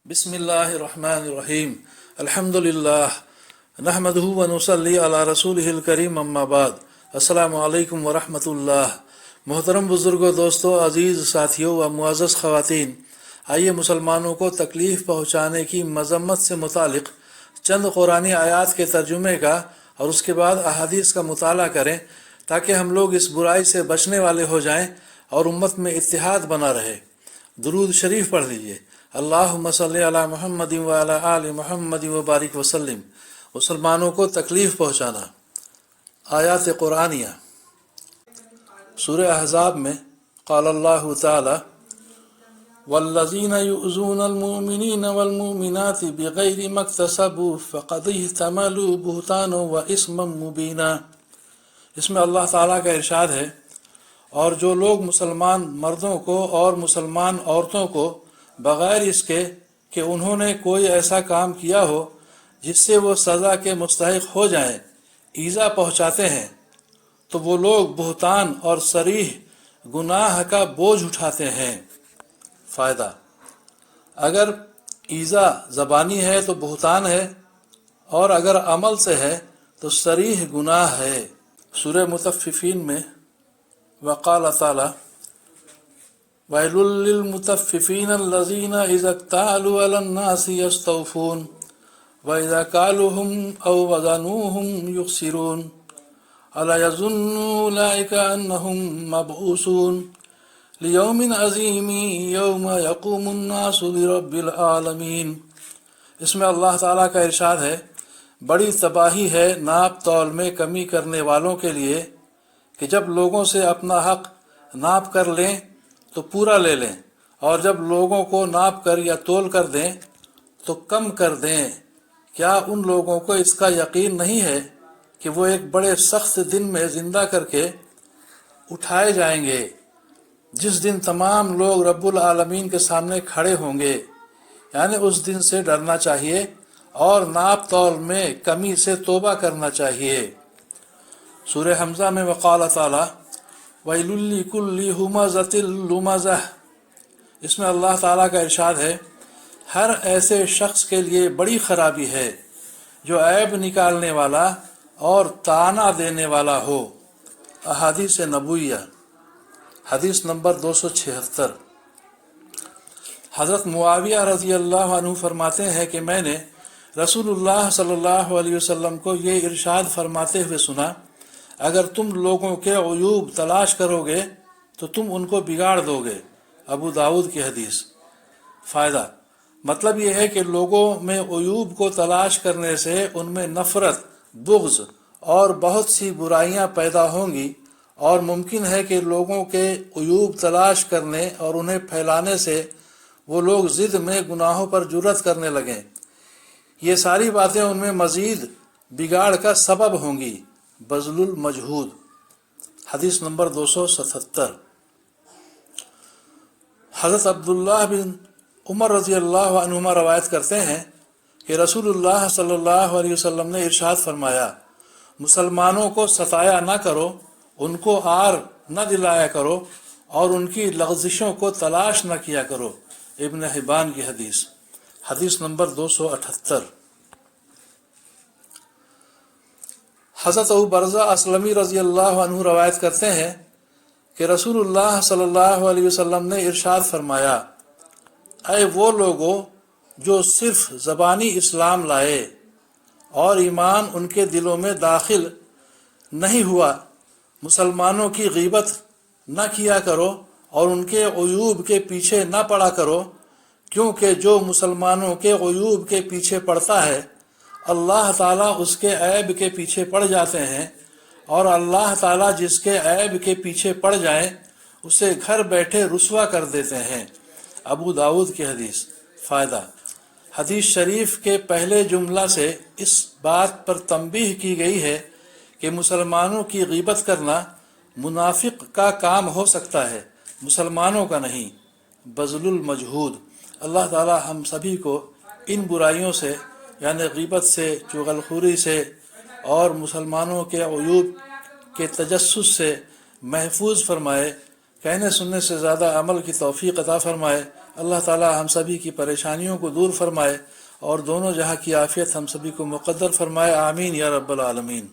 बिस्मिल्लाहिर्रहमानिर्रहीम अल्हम्दुलिल्लाह नहमदुहु व नुसल्ली अला रसूलिहिल करीम अम्मा बाद अस्सलामु अलैकुम व रहमतुल्लाह। मोहतरम बुज़ुर्गों, दोस्तों, अज़ीज़ साथियों व मुअज़्ज़ज़ ख़वातीन, आइए मुसलमानों को तकलीफ़ पहुँचाने की मज़म्मत से मुतालिक़ चंद क़ुरानी आयात के तर्जुमे का और उसके बाद अहादीस का मुताला करें ताकि हम लोग इस बुराई से बचने वाले हो जाएं और उम्मत में इत्तिहाद बना रहे। दुरूद शरीफ पढ़ लीजिए। अल्लाहुम्मा सल्ली अला मुहम्मदिन व अला आलि मुहम्मदिन व बारिक वसल्लिम। मुसलमानों को तकलीफ़ पहुँचाना। आयात क़ुरानिया सूरह अहज़ाब में क़ाल अल्लाहु तआला वल्लज़ीना युज़ूनल मुमिनीना वल मुमिनाति बिग़ैरि मक्तसबू फ़क़द इह्तमलू बुहताना व इस्मम मुबीना। इसमें अल्लाह ताला का इरशाद है, और जो लोग मुसलमान मर्दों को और मुसलमान औरतों को बग़ैर इसके कि उन्होंने कोई ऐसा काम किया हो जिससे वो सज़ा के मुस्तहिक़ हो जाएं, ईज़ा पहुँचाते हैं, तो वो लोग बुहतान और सरीह गुनाह का बोझ उठाते हैं। फ़ायदा: अगर ईज़ा ज़बानी है तो बुहतान है, और अगर अमल से है तो सरीह गुनाह है। सूरह मुतफ़्फ़िफ़ीन में वक़ाल ताला वैलुल लिल मुतफ़्फ़िफ़ीन अल्लज़ीना इज़ा इक्तालू अलन नासि यस्तौफ़ून व इज़ा कालूहुम औ वज़नूहुम युख़सिरून अला यज़ुन्नु उलाइका अन्नहुम मबऊसून लियौमिन अज़ीमिन यौमा यक़ूमुन नासु लिरब्बिल आलमीन। इसमें अल्लाह ताला का इरशाद है, बड़ी तबाही है नाप तौल में कमी करने वालों के लिए कि जब लोगों से अपना हक़ नाप कर लें तो पूरा ले लें, और जब लोगों को नाप कर या तोल कर दें तो कम कर दें। क्या उन लोगों को इसका यकीन नहीं है कि वो एक बड़े सख्त दिन में ज़िंदा करके उठाए जाएंगे, जिस दिन तमाम लोग रब्बुल आलमीन के सामने खड़े होंगे। यानी उस दिन से डरना चाहिए और नाप तौल में कमी से तौबा करना चाहिए। सूरह हमज़ा में वक़ाल ताला वैलुल लिकुल्लि हुमज़तिल लुमज़ह। इसमें अल्लाह ताला का इरशाद है, हर ऐसे शख्स के लिए बड़ी खराबी है जो ऐब निकालने वाला और ताना देने वाला हो। अहादीस नबविया हदीस नंबर 276। हज़रत मुआविया रज़ी अल्लाह अन्हु फरमाते हैं कि मैंने रसूलुल्लाह सल्लल्लाहु अलैहि वसल्लम को ये इरशाद फरमाते हुए सुना, अगर तुम लोगों के अयूब तलाश करोगे तो तुम उनको बिगाड़ दोगे। अबू दाऊद की हदीस। फ़ायदा: मतलब यह है कि लोगों में अयूब को तलाश करने से उनमें नफ़रत, बुग़्ज़ और बहुत सी बुराइयां पैदा होंगी, और मुमकिन है कि लोगों के अयूब तलाश करने और उन्हें फैलाने से वो लोग ज़िद में गुनाहों पर जुर्रत करने लगें। ये सारी बातें उनमें मज़ीद बिगाड़ का सबब होंगी। बज़लुल मजहूद हदीस नंबर 277। हज़रत अब्दुल्लाह बिन उमर रज़ी अल्लाह अन्हुमा रवायत करते हैं कि रसूलुल्लाह सल्लल्लाहु अलैहि वसल्लम ने इरशाद फरमाया, मुसलमानों को सताया न करो, उनको आर न दिलाया करो और उनकी लग़ज़िशों को तलाश न किया करो। इब्न हिब्बान की हदीस। हदीस नंबर 278। हज़रत अबू बरज़ा असलमी रज़ी अल्लाह अन्हु रवायत करते हैं कि रसूलुल्लाह सल्लल्लाहु अलैहि वसल्लम ने इरशाद फरमाया, ऐ वो लोगों जो सिर्फ ज़बानी इस्लाम लाए और ईमान उनके दिलों में दाखिल नहीं हुआ, मुसलमानों की ग़ीबत न किया करो और उनके अयूब के पीछे न पड़ा करो, क्योंकि जो मुसलमानों के अयूब के पीछे पड़ता है अल्लाह ताला उसके ऐब के पीछे पड़ जाते हैं, और अल्लाह ताला जिसके ऐब के पीछे पड़ जाए उसे घर बैठे रुसवा कर देते हैं। अबू दाऊद की हदीस। फ़ायदा: हदीस शरीफ के पहले जुमला से इस बात पर तंबीह की गई है कि मुसलमानों की ग़ीबत करना मुनाफिक का काम हो सकता है, मुसलमानों का नहीं। बज़लुल मजहूद। अल्लाह ताला हम सभी को इन बुराइयों से यानी ग़ीबत से, चुगलखोरी से और मुसलमानों के अयूब के तजस्सुस से महफूज फरमाए। कहने सुनने से ज़्यादा अमल की तौफ़ीक़ अता फरमाए। اللہ تعالی ہم سبھی کی پریشانیوں کو دور فرمائے اور دونوں جہاں کی عافیت ہم سبھی کو مقدر فرمائے، آمین یا رب العالمین۔